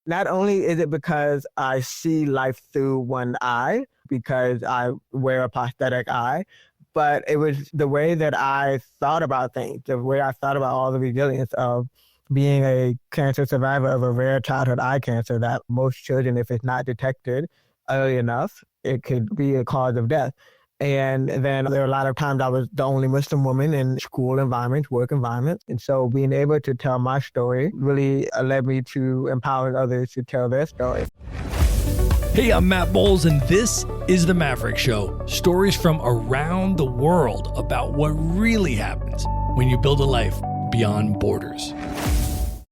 Not only is it because I see life through one eye, because I wear a prosthetic eye, but it was the way that I thought about things, the way I thought about all the resilience of being a cancer survivor of a rare childhood eye cancer that most children, if it's not detected early enough, it could be a cause of death. And then there were a lot of times I was the only Muslim woman in school environments, work environments. And so being able to tell my story really led me to empower others to tell their story. Hey, I'm Matt Bowles, and this is The Maverick Show. Stories from around the world about what really happens when you build a life beyond borders.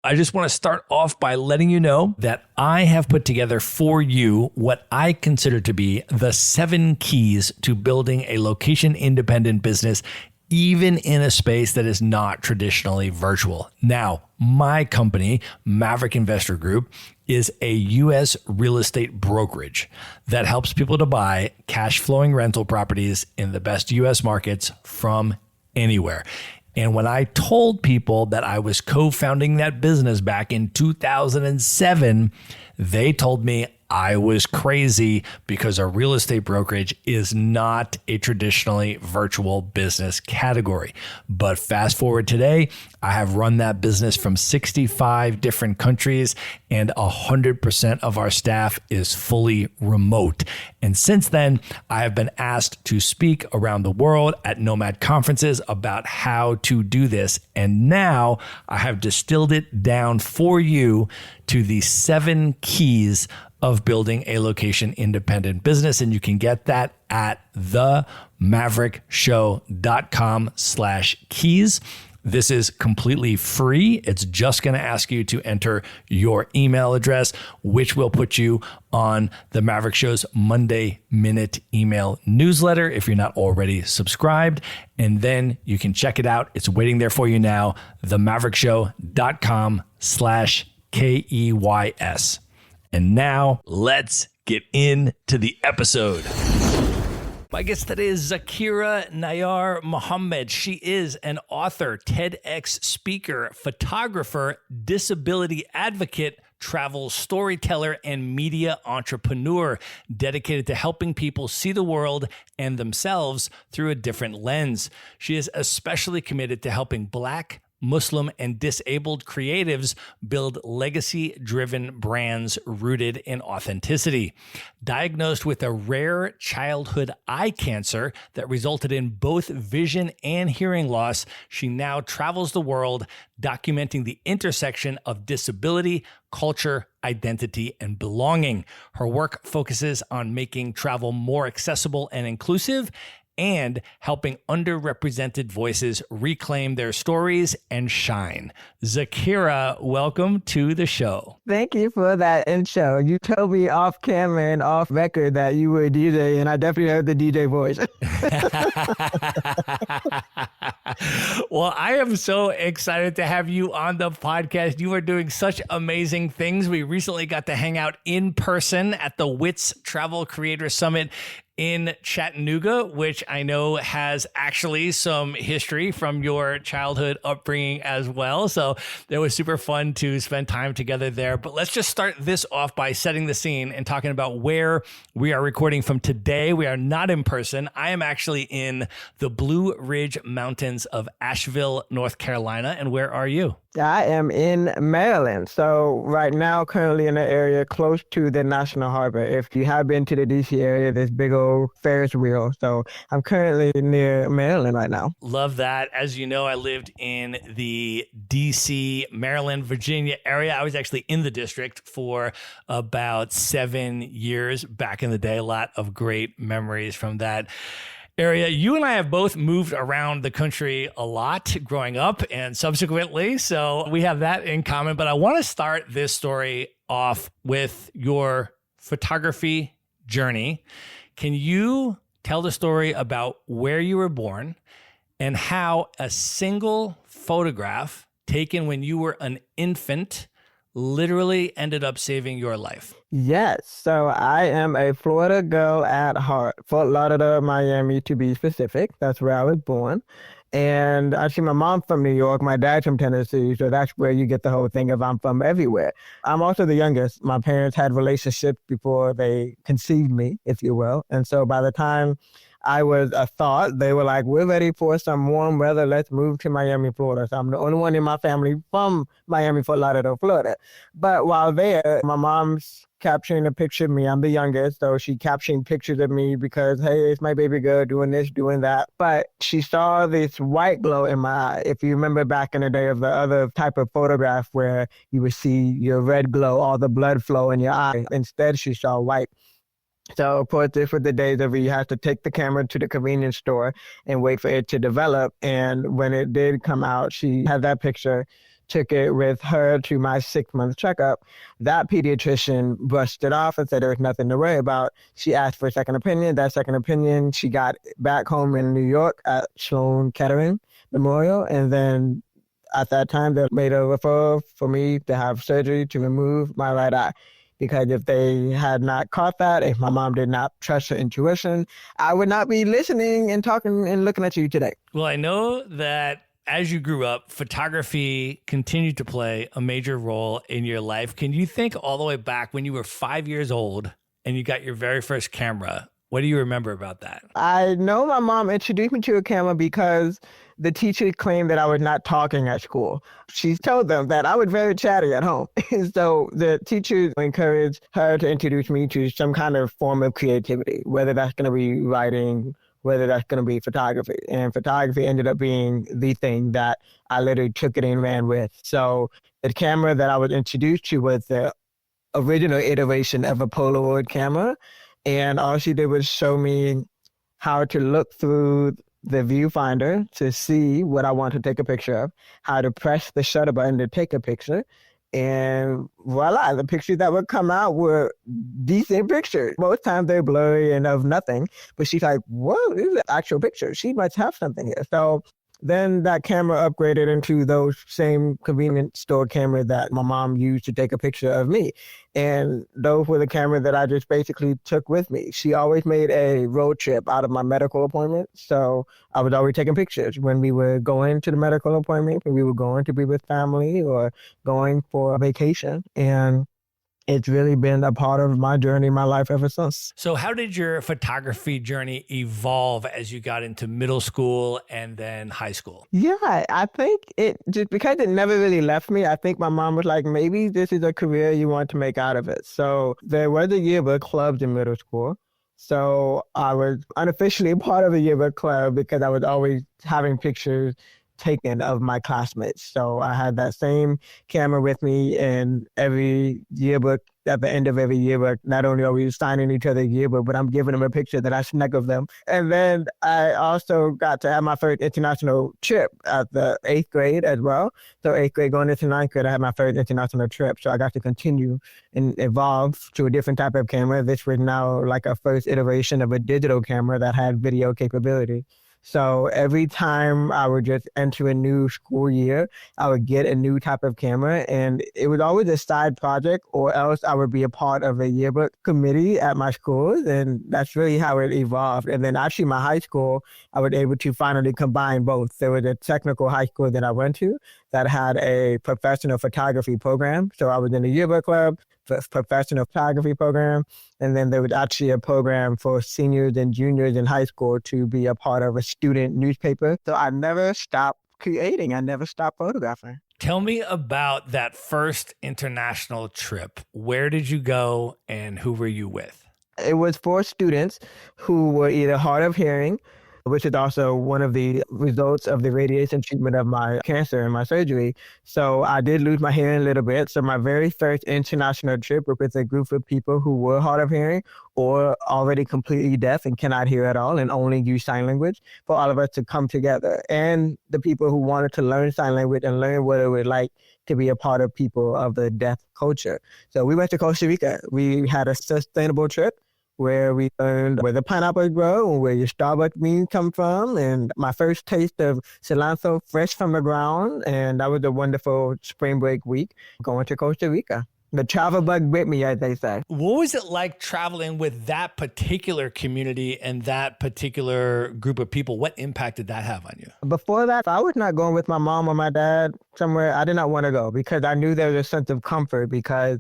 I just want to start off by letting you know that I have put together for you what I consider to be the 7 keys to building a location-independent business, even in a space that is not traditionally virtual. Now, my company, Maverick Investor Group, is a U.S. real estate brokerage that helps people to buy cash-flowing rental properties in the best U.S. markets from anywhere. And when I told people that I was co-founding that business back in 2007, they told me I was crazy because a real estate brokerage is not a traditionally virtual business category. But fast forward today, I have run that business from 65 different countries, and 100% of our staff is fully remote. And since then, I have been asked to speak around the world at Nomad conferences about how to do this. And now I have distilled it down for you to the 7 keys of building a location independent business. And you can get that at themaverickshow.com/keys. This is completely free. It's just going to ask you to enter your email address, which will put you on the Maverick Show's Monday Minute email newsletter if you're not already subscribed. And then you can check it out. It's waiting there for you now, themaverickshow.com/KEYS. And now let's get into the episode. My guest today is Zaakirah Muhammad. She is an author, TEDx speaker, photographer, disability advocate, travel storyteller, and media entrepreneur dedicated to helping people see the world and themselves through a different lens. She is especially committed to helping Black, Muslim, and disabled creatives build legacy-driven brands rooted in authenticity. Diagnosed with a rare childhood eye cancer that resulted in both vision and hearing loss, she now travels the world documenting the intersection of disability, culture, identity, and belonging. Her work focuses on making travel more accessible and inclusive, and helping underrepresented voices reclaim their stories and shine. Zaakirah, welcome to the show. Thank you for that intro. You told me off camera and off record that you were a DJ, and I definitely heard the DJ voice. Well, I am so excited to have you on the podcast. You are doing such amazing things. We recently got to hang out in person at the WITS Travel Creator Summit in Chattanooga, which I know has actually some history from your childhood upbringing as well. So it was super fun to spend time together there. But let's just start this off by setting the scene and talking about where we are recording from today. We are not in person. I am actually in the Blue Ridge Mountains of Asheville, North Carolina. And where are you? I am in Maryland. So right now, currently in the area close to the National Harbor. If you have been to the DC area, there's big old Ferris wheel. So I'm currently near Maryland right now. Love that. As you know, I lived in the DC, Maryland, Virginia area. I was actually in the district for about 7 years back in the day. A lot of great memories from that area. You and I have both moved around the country a lot growing up and subsequently, so we have that in common. But I want to start this story off with your photography journey. Can you tell the story about where you were born and how a single photograph taken when you were an infant literally ended up saving your life? Yes. So I am a Florida girl at heart. Fort Lauderdale, Miami, to be specific. That's where I was born. And actually, my mom's from New York, my dad's from Tennessee, so that's where you get the whole thing of I'm from everywhere. I'm also the youngest. My parents had relationships before they conceived me, if you will. And so by the time I was a thought, they were like, we're ready for some warm weather. Let's move to Miami, Florida. So I'm the only one in my family from Miami, Fort Lauderdale, Florida. But while there, my mom's capturing a picture of me. I'm the youngest, so she capturing pictures of me because, hey, it's my baby girl doing this, doing that. But she saw this white glow in my eye. If you remember back in the day of the other type of photograph where you would see your red glow, all the blood flow in your eye. Instead, she saw white. So, of course, this was the days of you had to take the camera to the convenience store and wait for it to develop. And when it did come out, she had that picture, took it with her to my 6-month checkup. That pediatrician brushed it off and said there was nothing to worry about. She asked for a second opinion. That second opinion, she got back home in New York at Sloan Kettering Memorial. And then at that time, they made a referral for me to have surgery to remove my right eye. Because if they had not caught that, if my mom did not trust her intuition, I would not be listening and talking and looking at you today. Well, I know that as you grew up, photography continued to play a major role in your life. Can you think all the way back when you were 5 years old and you got your very first camera? What do you remember about that? I know my mom introduced me to a camera because the teacher claimed that I was not talking at school. She told them that I was very chatty at home. So the teacher encouraged her to introduce me to some kind of form of creativity, whether that's going to be writing, whether that's going to be photography. And photography ended up being the thing that I literally took it and ran with. So the camera that I was introduced to was the original iteration of a Polaroid camera. And all she did was show me how to look through the viewfinder to see what I want to take a picture of, how to press the shutter button to take a picture. And voila, the pictures that would come out were decent pictures. Most times they're blurry and of nothing. But she's like, whoa, this is an actual picture. She must have something here. So then that camera upgraded into those same convenience store cameras that my mom used to take a picture of me. And those were the cameras that I just basically took with me. She always made a road trip out of my medical appointment. So I was always taking pictures when we were going to the medical appointment, when we were going to be with family or going for a vacation. And it's really been a part of my journey, my life ever since. So how did your photography journey evolve as you got into middle school and then high school? Yeah, I think it just because it never really left me. I think my mom was like, maybe this is a career you want to make out of it. So there was a yearbook club in middle school. So I was unofficially a part of the yearbook club because I was always having pictures taken of my classmates. So I had that same camera with me in every yearbook. At the end of every yearbook, not only are we signing each other's yearbook, but I'm giving them a picture that I snuck of them. And then I also got to have my first international trip at the 8th grade as well. So 8th grade going into 9th grade, I had my first international trip. So I got to continue and evolve to a different type of camera. This was now like a first iteration of a digital camera that had video capability. So every time I would just enter a new school year, I would get a new type of camera, and it was always a side project, or else I would be a part of a yearbook committee at my school, and that's really how it evolved. And then actually my high school, I was able to finally combine both. There was a technical high school that I went to that had a professional photography program. So I was in the yearbook club, professional photography program. And then there was actually a program for seniors and juniors in high school to be a part of a student newspaper. So I never stopped creating. I never stopped photographing. Tell me about that first international trip. Where did you go and who were you with? It was for students who were either hard of hearing, which is also one of the results of the radiation treatment of my cancer and my surgery. So I did lose my hearing a little bit. So my very first international trip was with a group of people who were hard of hearing or already completely deaf and cannot hear at all and only use sign language, for all of us to come together. And the people who wanted to learn sign language and learn what it was like to be a part of people of the deaf culture. So we went to Costa Rica. We had a sustainable trip where we learned where the pineapples grow and where your Starbucks beans come from. And my first taste of cilantro fresh from the ground. And that was a wonderful spring break week going to Costa Rica. The travel bug bit me, as they say. What was it like traveling with that particular community and that particular group of people? What impact did that have on you? Before that, if I was not going with my mom or my dad somewhere, I did not want to go because I knew there was a sense of comfort because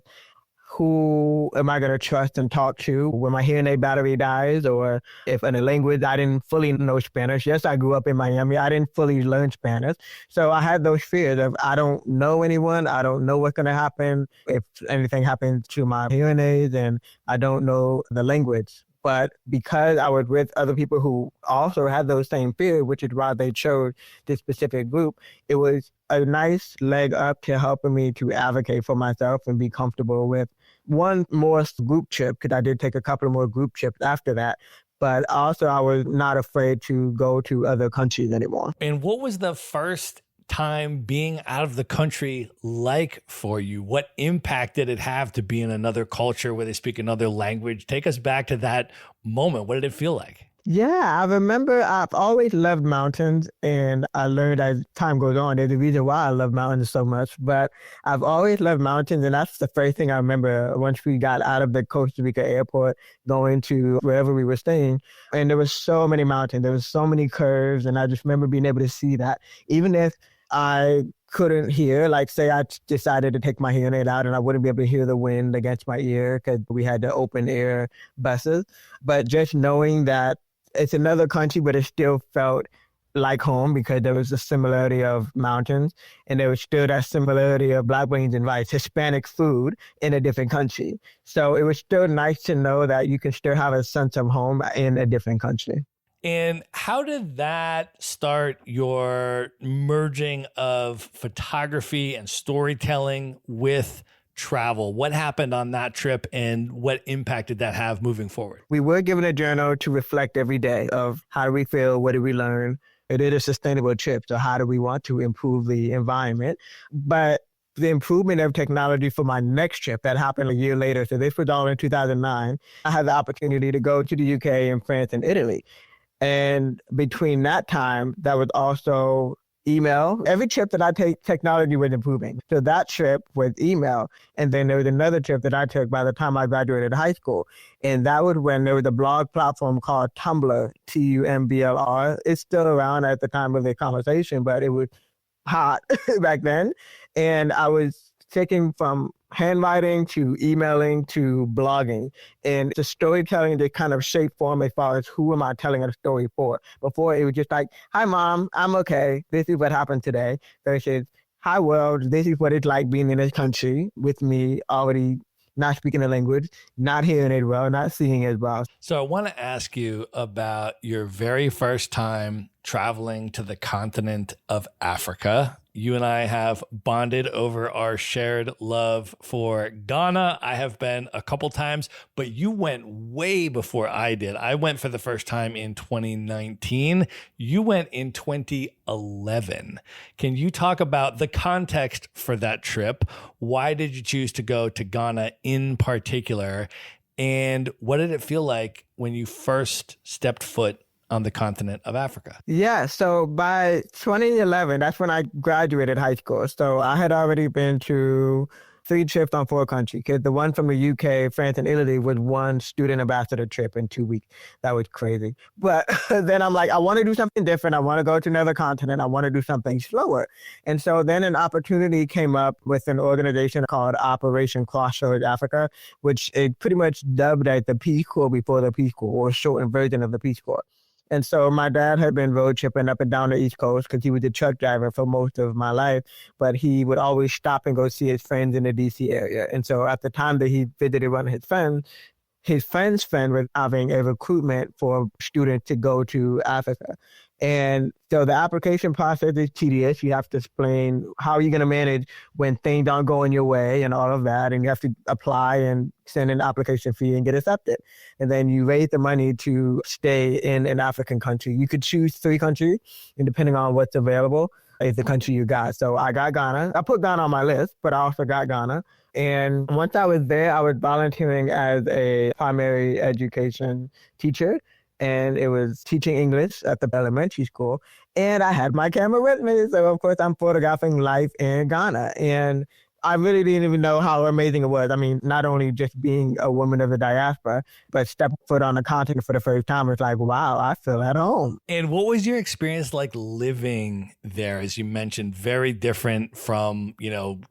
who am I going to trust and talk to when my hearing aid battery dies, or if in a language I didn't fully know Spanish. Yes, I grew up in Miami. I didn't fully learn Spanish. So I had those fears of I don't know anyone. I don't know what's going to happen if anything happens to my hearing aids, and I don't know the language. But because I was with other people who also had those same fears, which is why they chose this specific group, it was a nice leg up to helping me to advocate for myself and be comfortable with one more group trip, because I did take a couple more group trips after that. But also I was not afraid to go to other countries anymore. And what was the first time being out of the country like for you? What impact did it have to be in another culture where they speak another language? Take us back to that moment. What did it feel like? Yeah, I remember I've always loved mountains, and I learned as time goes on, there's a reason why I love mountains so much, but I've always loved mountains, and that's the first thing I remember once we got out of the Costa Rica airport, going to wherever we were staying, and there was so many mountains, there was so many curves, and I just remember being able to see that. Even if I couldn't hear, like say I decided to take my hearing aid out and I wouldn't be able to hear the wind against my ear because we had the open air buses, but just knowing that it's another country, but it still felt like home because there was a similarity of mountains, and there was still that similarity of black beans and rice, Hispanic food in a different country. So it was still nice to know that you can still have a sense of home in a different country. And how did that start your merging of photography and storytelling with travel? What happened on that trip, and what impact did that have moving forward? We were given a journal to reflect every day of how do we feel, what did we learn. It is a sustainable trip, so how do we want to improve the environment? But the improvement of technology for my next trip that happened a year later, so this was all in 2009, I had the opportunity to go to the UK and France and Italy. And between that time, that was also email. Every trip that I take, technology was improving. So that trip was email. And then there was another trip that I took by the time I graduated high school. And that was when there was a blog platform called Tumblr, Tumblr. It's still around at the time of the conversation, but it was hot back then. And I was taking from handwriting to emailing to blogging, and the storytelling that kind of shape form as far as who am I telling a story for. Before it was just like, hi mom, I'm okay. This is what happened today. Versus, hi world, this is what it's like being in this country with me already not speaking the language, not hearing it well, not seeing it well. So I want to ask you about your very first time traveling to the continent of Africa. You and I have bonded over our shared love for Ghana. I have been a couple times, but you went way before I did. I went for the first time in 2019. You went in 2011. Can you talk about the context for that trip? Why did you choose to go to Ghana in particular? And what did it feel like when you first stepped foot on the continent of Africa? Yeah, so by 2011, that's when I graduated high school. So I had already been to 3 trips on 4 countries, because the one from the UK, France, and Italy was one student ambassador trip in 2 weeks. That was crazy. But then I'm like, I want to do something different. I want to go to another continent. I want to do something slower. And so then an opportunity came up with an organization called Operation Crossroads Africa, which it pretty much dubbed as the Peace Corps before the Peace Corps, or a shortened version of the Peace Corps. And so my dad had been road tripping up and down the East Coast because he was a truck driver for most of my life, but he would always stop and go see his friends in the DC area. And so at the time that he visited one of his friend's friend was having a recruitment for students to go to Africa. And so the application process is tedious. You have to explain how you're going to manage when things aren't going your way and all of that. And you have to apply and send an application fee and get accepted. And then you raise the money to stay in an African country. You could choose 3 countries, and depending on what's available is the country you got. So I got Ghana. I put Ghana on my list, but I also got Ghana. And once I was there, I was volunteering as a primary education teacher. And it was teaching English at the elementary school. And I had my camera with me. So, of course, I'm photographing life in Ghana. And I really didn't even know how amazing it was. I mean, not only just being a woman of the diaspora, but stepping foot on the continent for the first time, it's like, wow, I feel at home. And what was your experience like living there? As you mentioned, very different from,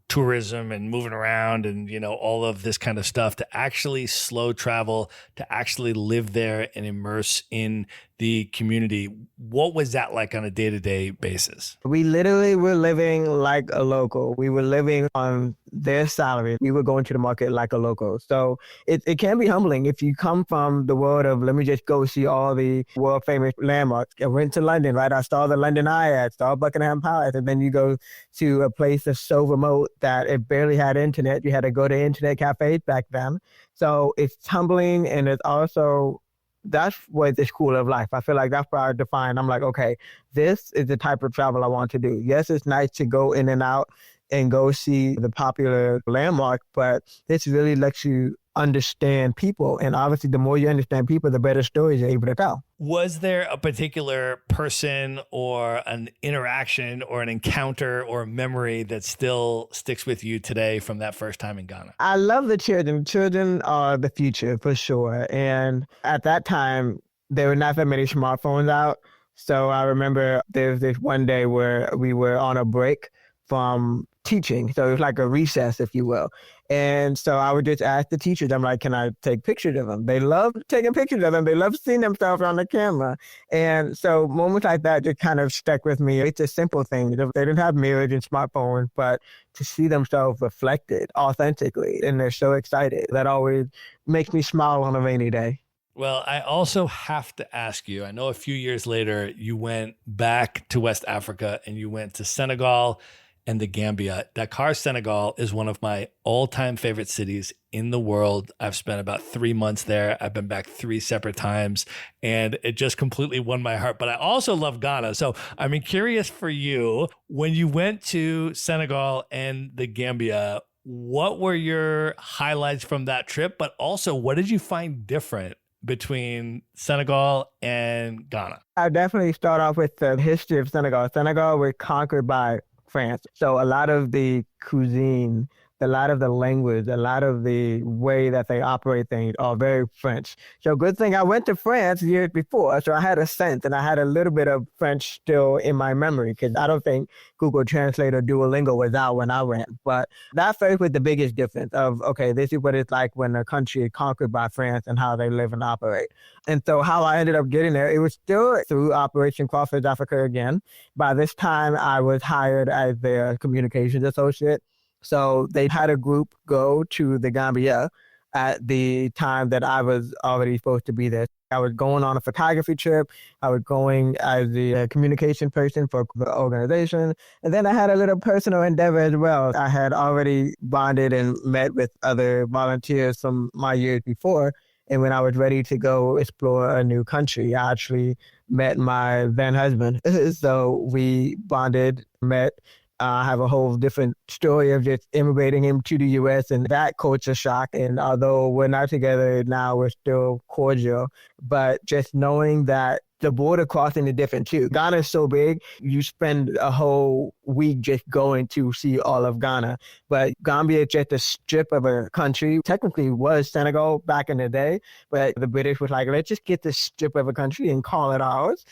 tourism and moving around and, all of this kind of stuff, to actually slow travel, to actually live there and immerse in the community. What was that like on a day-to-day basis? We literally were living like a local. We were living on their salary. We were going to the market like a local. So it can be humbling if you come from the world of, let me just go see all the world famous landmarks. I went to London, right? I saw the London Eye, saw Buckingham Palace, and then you go to a place that's so remote that it barely had internet. You had to go to internet cafes back then. So it's humbling, and it's also, that's what the school of life. I feel like that's what I define. I'm like, okay, this is the type of travel I want to do. Yes, it's nice to go in and out and go see the popular landmark, but this really lets you understand people. And obviously, the more you understand people, the better stories you're able to tell. Was there a particular person or an interaction or an encounter or a memory that still sticks with you today from that first time in Ghana? I love the children. Children are the future for sure. And at that time, there were not that many smartphones out. So I remember there was this one day where we were on a break from teaching. So it was like a recess, if you will. And so I would just ask the teachers, I'm like, can I take pictures of them? They love taking pictures of them. They love seeing themselves on the camera. And so moments like that just kind of stuck with me. It's a simple thing. They didn't have mirrors and smartphones, but to see themselves reflected authentically, and they're so excited, that always makes me smile on a rainy day. Well, I also have to ask you, I know a few years later, you went back to West Africa and you went to Senegal and the Gambia. Dakar, Senegal is one of my all-time favorite cities in the world. I've spent about 3 months there. I've been back 3 separate times, and it just completely won my heart. But I also love Ghana. So I'm curious for you, when you went to Senegal and the Gambia, what were your highlights from that trip? But also, what did you find different between Senegal and Ghana? I definitely start off with the history of Senegal. Senegal was conquered by France. So a lot of the cuisine, a lot of the language, a lot of the way that they operate things are very French. So good thing I went to France years before, so I had a sense and I had a little bit of French still in my memory, because I don't think Google Translate or Duolingo was out when I went. But that first was the biggest difference of, okay, this is what it's like when a country is conquered by France and how they live and operate. And so how I ended up getting there, it was still through Operation Crawford Africa again. By this time, I was hired as their communications associate. So they had a group go to the Gambia at the time that I was already supposed to be there. I was going on a photography trip. I was going as the communication person for the organization. And then I had a little personal endeavor as well. I had already bonded and met with other volunteers from my years before. And when I was ready to go explore a new country, I actually met my then husband. So we bonded, met. I have a whole different story of just immigrating him to the U.S. and that culture shock. And although we're not together now, we're still cordial. But just knowing that the border crossing is different too. Ghana is so big, you spend a whole week just going to see all of Ghana. But Gambia is just a strip of a country. Technically was Senegal back in the day, but the British was like, let's just get this strip of a country and call it ours.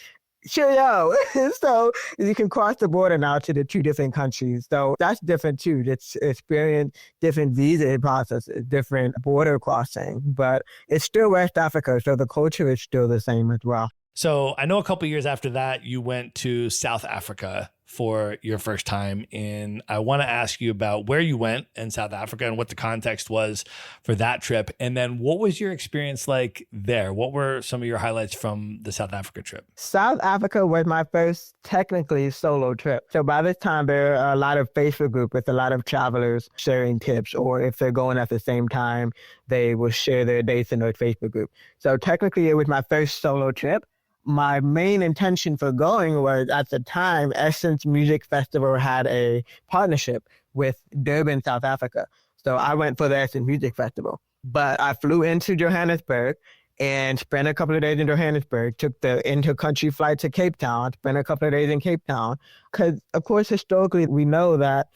Cheerio. So you can cross the border now to the 2 different countries. So that's different too. It's experience different visa processes, different border crossing, but it's still West Africa. So the culture is still the same as well. So I know a couple of years after that, you went to South Africa for your first time. And I want to ask you about where you went in South Africa and what the context was for that trip. And then what was your experience like there? What were some of your highlights from the South Africa trip? South Africa was my first technically solo trip. So by this time, there are a lot of Facebook groups with a lot of travelers sharing tips, or if they're going at the same time, they will share their dates in their Facebook group. So technically, it was my first solo trip. My main intention for going was, at the time, Essence Music Festival had a partnership with Durban, South Africa. So I went for the Essence Music Festival. But I flew into Johannesburg and spent a couple of days in Johannesburg, took the inter-country flight to Cape Town, spent a couple of days in Cape Town. Because, of course, historically, we know that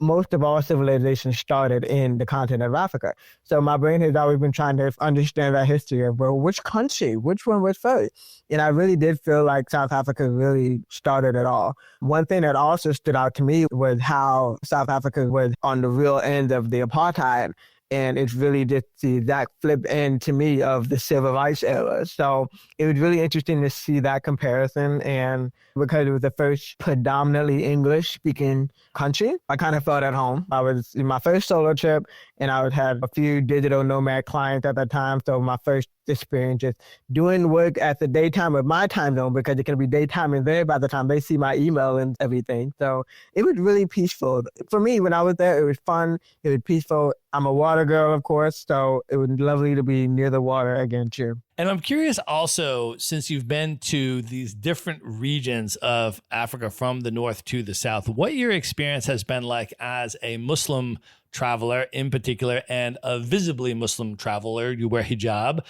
most of all civilizations started in the continent of Africa. So my brain has always been trying to understand that history of, well, which country, which one was first? And I really did feel like South Africa really started it all. One thing that also stood out to me was how South Africa was on the real end of the apartheid. And it's really just the exact flip end to me of the civil rights era. So it was really interesting to see that comparison. And because it was the first predominantly English speaking country, I kind of felt at home. I was in my first solo trip and I had a few digital nomad clients at that time. So my first experience just doing work at the daytime of my time zone, because it can be daytime in there by the time they see my email and everything. So it was really peaceful. For me, when I was there, it was fun. It was peaceful. I'm a water girl, of course, so it was lovely to be near the water again, too. And I'm curious also, since you've been to these different regions of Africa from the north to the south, what your experience has been like as a Muslim traveler in particular, and a visibly Muslim traveler. You wear hijab.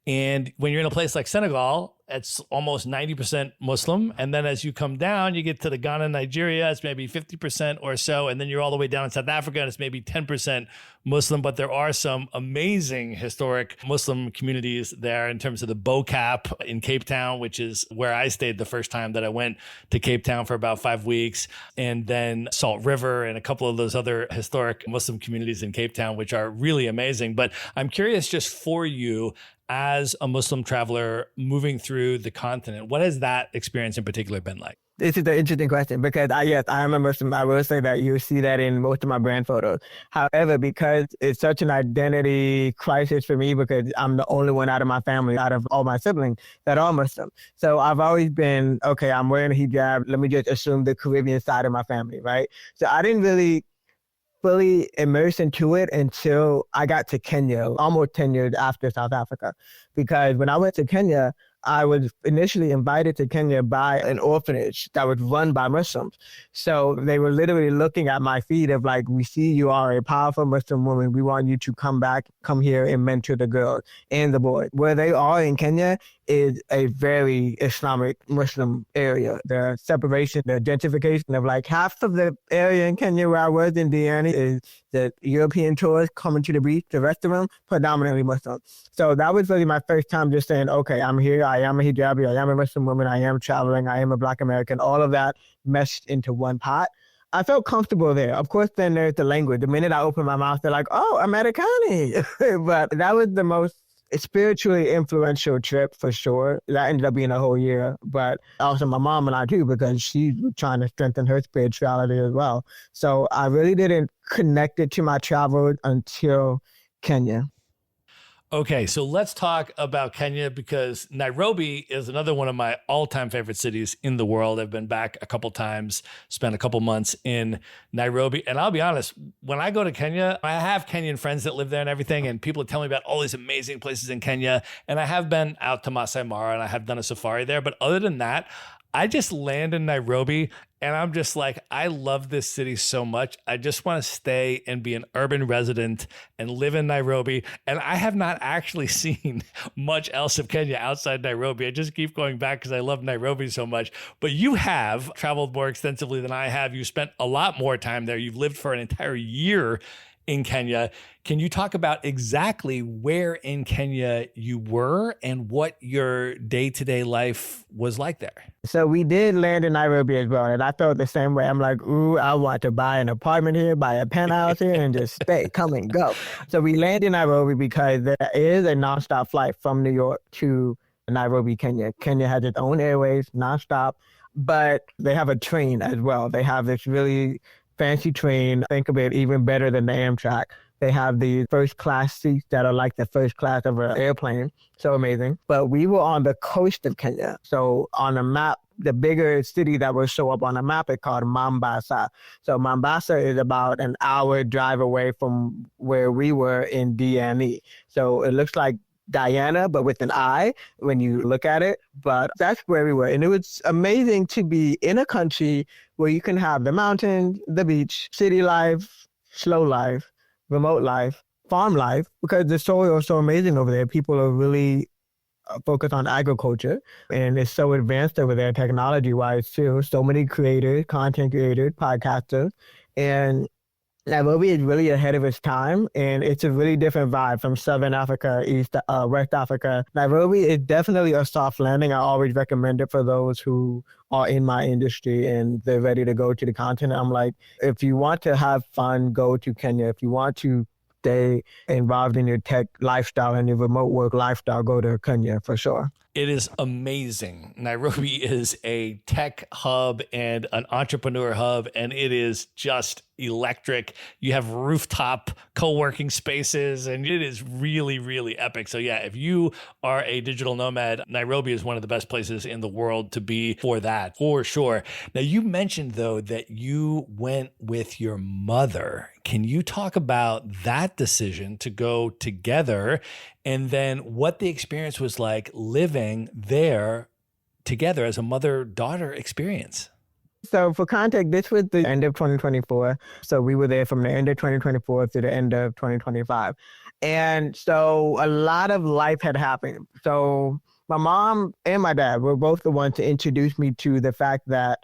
And when you're in a place like Senegal, it's almost 90% Muslim. And then as you come down, you get to the Ghana, Nigeria, it's maybe 50% or so. And then you're all the way down in South Africa, and it's maybe 10% Muslim. But there are some amazing historic Muslim communities there in terms of the Bo-Cap in Cape Town, which is where I stayed the first time that I went to Cape Town for about 5 weeks. And then Salt River and a couple of those other historic Muslim communities in Cape Town, which are really amazing. But I'm curious, just for you, as a Muslim traveler moving through the continent, what has that experience in particular been like? This is an interesting question because I am a Muslim. I will say that you see that in most of my brand photos. However, because it's such an identity crisis for me, because I'm the only one out of my family, out of all my siblings, that are Muslim. So I've always been, okay, I'm wearing a hijab. Let me just assume the Caribbean side of my family, right? So I didn't really fully immersed into it until I got to Kenya, almost 10 years after South Africa. Because when I went to Kenya, I was initially invited to Kenya by an orphanage that was run by Muslims. So they were literally looking at my feed of like, we see you are a powerful Muslim woman. We want you to come here and mentor the girls and the boys. Where they are in Kenya is a very Islamic Muslim area. The separation, the gentrification of like half of the area in Kenya where I was in Diani is the European tourists coming to the beach. The rest of them, predominantly Muslim. So that was really my first time just saying, okay, I'm here. I am a hijabi. I am a Muslim woman. I am traveling. I am a Black American. All of that meshed into one pot. I felt comfortable there. Of course, then there's the language. The minute I open my mouth, they're like, oh, Americani. But that was the most spiritually influential trip for sure. That ended up being a whole year. But also my mom and I too, because she's trying to strengthen her spirituality as well. So I really didn't connect it to my travel until Kenya. Okay, so let's talk about Kenya, because Nairobi is another one of my all-time favorite cities in the world. I've been back a couple times, spent a couple months in Nairobi. And I'll be honest, when I go to Kenya, I have Kenyan friends that live there and everything, and people tell me about all these amazing places in Kenya. And I have been out to Masai Mara and I have done a safari there. But other than that, I just land in Nairobi and I'm just like, I love this city so much. I just want to stay and be an urban resident and live in Nairobi. And I have not actually seen much else of Kenya outside Nairobi. I just keep going back because I love Nairobi so much. But you have traveled more extensively than I have. You spent a lot more time there. You've lived for an entire year in Kenya. Can you talk about exactly where in Kenya you were and what your day-to-day life was like there? So we did land in Nairobi as well. And I felt the same way. I'm like, ooh, I want to buy an apartment here, buy a penthouse here, and just stay, come and go. So we landed in Nairobi because there is a nonstop flight from New York to Nairobi, Kenya. Kenya has its own airways, nonstop, but they have a train as well. They have this really fancy train. Think of it even better than the Amtrak. They have the first class seats that are like the first class of an airplane. So amazing. But we were on the coast of Kenya. So on the map, the bigger city that will show up on the map is called Mombasa. So Mombasa is about an hour drive away from where we were in Diani. So it looks like Diana, but with an I when you look at it. But that's where we were. And it was amazing to be in a country where you can have the mountains, the beach, city life, slow life, remote life, farm life, because the soil is so amazing over there. People are really focused on agriculture, and it's so advanced over there technology-wise too. So many creators, content creators, podcasters, and Nairobi is really ahead of its time, and it's a really different vibe from Southern Africa, West Africa. Nairobi is definitely a soft landing. I always recommend it for those who are in my industry and they're ready to go to the continent. I'm like, if you want to have fun, go to Kenya. If you want to stay involved in your tech lifestyle and your remote work lifestyle, go to Kenya for sure. It is amazing. Nairobi is a tech hub and an entrepreneur hub, and it is just electric. You have rooftop co-working spaces, and it is really, really epic. So yeah, if you are a digital nomad, Nairobi is one of the best places in the world to be for that, for sure. Now, you mentioned, though, that you went with your mother. Can you talk about that decision to go together, and then what the experience was like living there together as a mother-daughter experience? So for context, this was the end of 2024. So we were there from the end of 2024 to the end of 2025. And so a lot of life had happened. So my mom and my dad were both the ones to introduce me to the fact that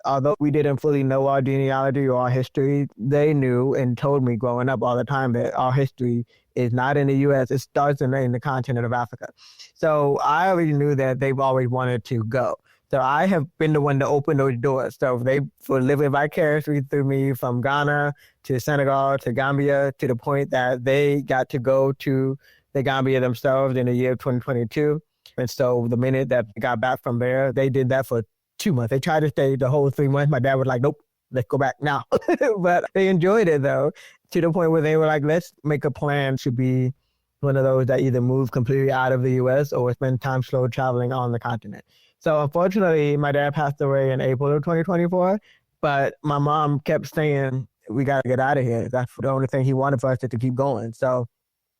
although we didn't fully know our genealogy or our history, they knew and told me growing up all the time that our history is not in the U.S. It starts in the continent of Africa. So I already knew that they've always wanted to go. So I have been the one to open those doors. So they were living vicariously through me from Ghana to Senegal to Gambia to the point that they got to go to the Gambia themselves in the year of 2022. And so the minute that they got back from there, they did that for 2 months. They tried to stay the whole 3 months. My dad was like, nope, let's go back now. But they enjoyed it, though, to the point where they were like, let's make a plan to be one of those that either move completely out of the U.S. or spend time slow traveling on the continent. So unfortunately, my dad passed away in April of 2024, but my mom kept saying, we got to get out of here. That's the only thing he wanted for us to keep going. So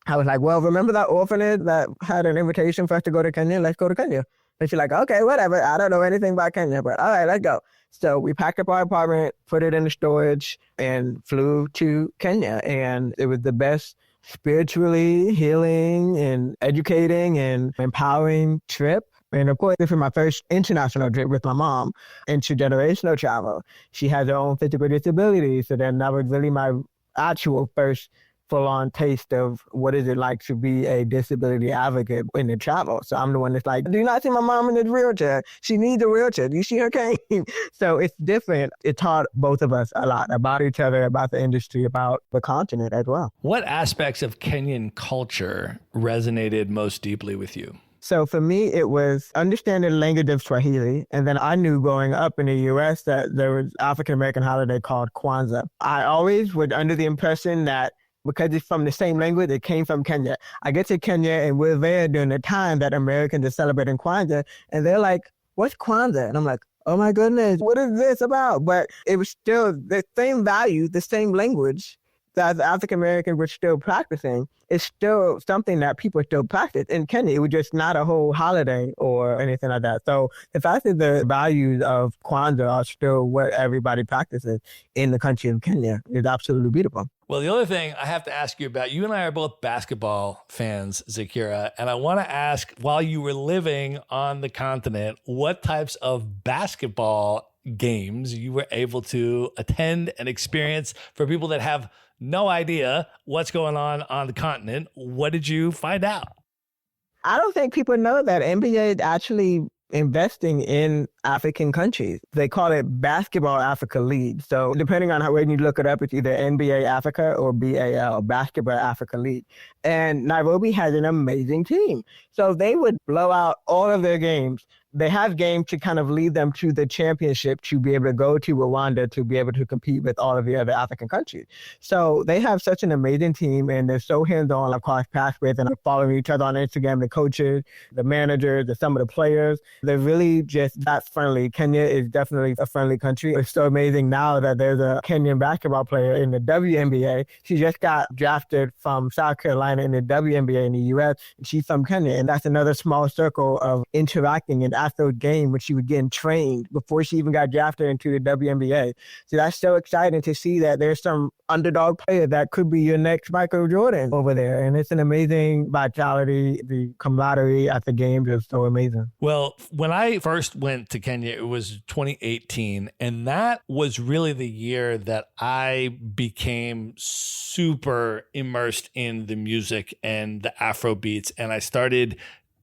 I was like, well, remember that orphanage that had an invitation for us to go to Kenya? Let's go to Kenya. And she's like, okay, whatever. I don't know anything about Kenya, but all right, let's go. So we packed up our apartment, put it in the storage, and flew to Kenya. And it was the best spiritually healing and educating and empowering trip. And of course, this was my first international trip with my mom, intergenerational travel. She has her own physical disability. So then that was really my actual first full-on taste of what is it like to be a disability advocate in the travel. So I'm the one that's like, do you not see my mom in this wheelchair? She needs a wheelchair. Do you see her cane? So it's different. It taught both of us a lot about each other, about the industry, about the continent as well. What aspects of Kenyan culture resonated most deeply with you? So for me, it was understanding the language of Swahili. And then I knew growing up in the U.S. that there was African-American holiday called Kwanzaa. I always was under the impression that because it's from the same language, it came from Kenya. I get to Kenya and we're there during the time that Americans are celebrating Kwanzaa. And they're like, what's Kwanzaa? And I'm like, oh my goodness, what is this about? But it was still the same value, the same language that the African-Americans were still practicing. It's still something that people still practice in Kenya. It was just not a whole holiday or anything like that. So the fact that the values of Kwanzaa are still what everybody practices in the country of Kenya is absolutely beautiful. Well, the other thing I have to ask you about, you and I are both basketball fans, Zaakirah, and I want to ask, while you were living on the continent, what types of basketball games you were able to attend and experience for people that have no idea what's going on the continent. What did you find out? I don't think people know that NBA is actually investing in African countries. They call it Basketball Africa League. So depending on when you look it up, it's either NBA Africa or BAL, Basketball Africa League. And Nairobi has an amazing team. So they would blow out all of their games. They have games to kind of lead them to the championship to be able to go to Rwanda to be able to compete with all of the other African countries. So they have such an amazing team and they're so hands-on across pathways and following each other on Instagram, the coaches, the managers, some of the players. They're really just that friendly. Kenya is definitely a friendly country. It's so amazing now that there's a Kenyan basketball player in the WNBA. She just got drafted from South Carolina in the WNBA in the U.S. She's from Kenya, and that's another small circle of interacting and Afro game when she was getting trained before she even got drafted into the WNBA. So that's so exciting to see that there's some underdog player that could be your next Michael Jordan over there. And it's an amazing vitality. The camaraderie at the games is so amazing. Well, when I first went to Kenya, it was 2018. And that was really the year that I became super immersed in the music and the Afrobeats. And I started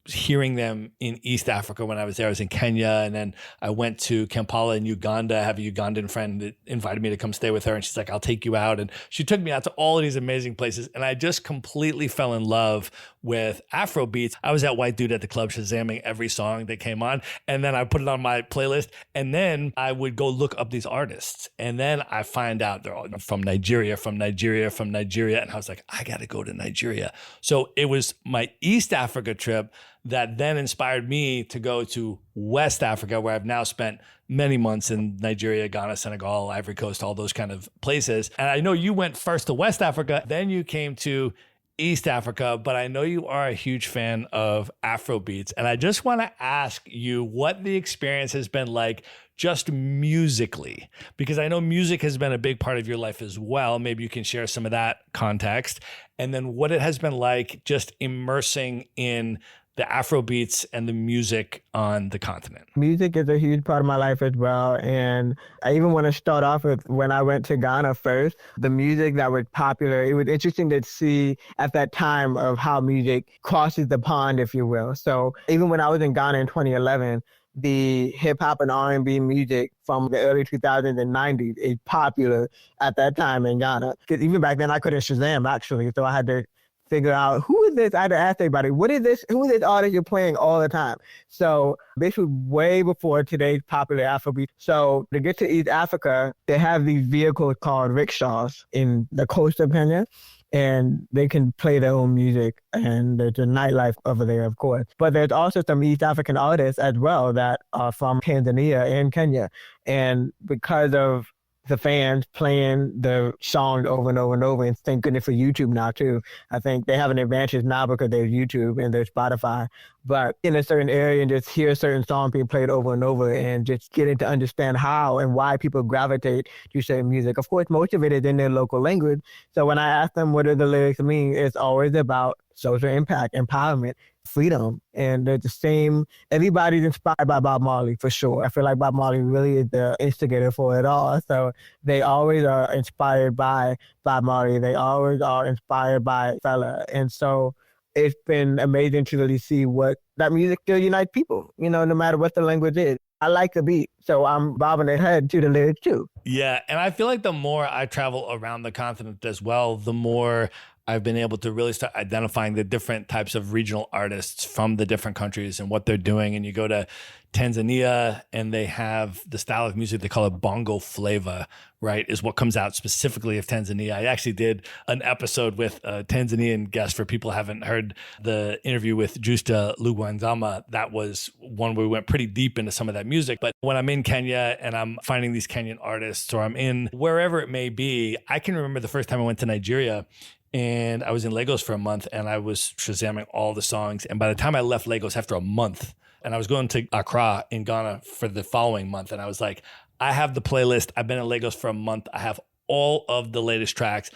hearing them in East Africa when I was there. I was in Kenya, and then I went to Kampala in Uganda. I have a Ugandan friend that invited me to come stay with her, and she's like, I'll take you out. And she took me out to all of these amazing places, and I just completely fell in love with Afrobeats. I was that white dude at the club shazamming every song that came on, and then I put it on my playlist, and then I would go look up these artists, and then I find out they're all from Nigeria, and I was like, I gotta go to Nigeria. So it was my East Africa trip that then inspired me to go to West Africa, where I've now spent many months in Nigeria, Ghana, Senegal, Ivory Coast, all those kind of places. And I know you went first to West Africa, then you came to East Africa, but I know you are a huge fan of Afrobeats. And I just want to ask you what the experience has been like just musically, because I know music has been a big part of your life as well. Maybe you can share some of that context. And then what it has been like just immersing in the Afrobeats and the music on the continent. Music is a huge part of my life as well. And I even want to start off with when I went to Ghana first, the music that was popular. It was interesting to see at that time of how music crosses the pond, if you will. So even when I was in Ghana in 2011, the hip hop and R&B music from the early 2000s and 90s is popular at that time in Ghana. Because even back then I couldn't Shazam actually. So I had to figure out who is this? I had to ask everybody, what is this? Who is this artist you're playing all the time? So this was way before today's popular Afrobeat. So to get to East Africa, they have these vehicles called rickshaws in the coast of Kenya, and they can play their own music, and there's a nightlife over there, of course. But there's also some East African artists as well that are from Tanzania and Kenya. And because of the fans playing the song over and over and over, and thank goodness for YouTube now too. I think they have an advantage now because there's YouTube and there's Spotify. But in a certain area and just hear a certain song being played over and over and just getting to understand how and why people gravitate to certain music. Of course, most of it is in their local language. So when I ask them what do the lyrics mean, it's always about social impact, empowerment, freedom. And they're the same. Everybody's inspired by Bob Marley, for sure. I feel like Bob Marley really is the instigator for it all. So they always are inspired by Bob Marley. They always are inspired by Fela. And so it's been amazing to really see what that music still unites people, you know, no matter what the language is. I like the beat, so I'm bobbing their head to the lyrics too. Yeah, and I feel like the more I travel around the continent as well, the more I've been able to really start identifying the different types of regional artists from the different countries and what they're doing. And you go to Tanzania and they have the style of music, they call it bongo flavor, right? Is what comes out specifically of Tanzania. I actually did an episode with a Tanzanian guest. For people who haven't heard the interview with Justa Lugwanzama, that was one where we went pretty deep into some of that music. But when I'm in Kenya and I'm finding these Kenyan artists, or I'm in wherever it may be, I can remember the first time I went to Nigeria, and I was in Lagos for a month, and I was shazamming all the songs. And by the time I left Lagos after a month, and I was going to Accra in Ghana for the following month, and I was like, I have the playlist. I've been in Lagos for a month. I have all of the latest tracks.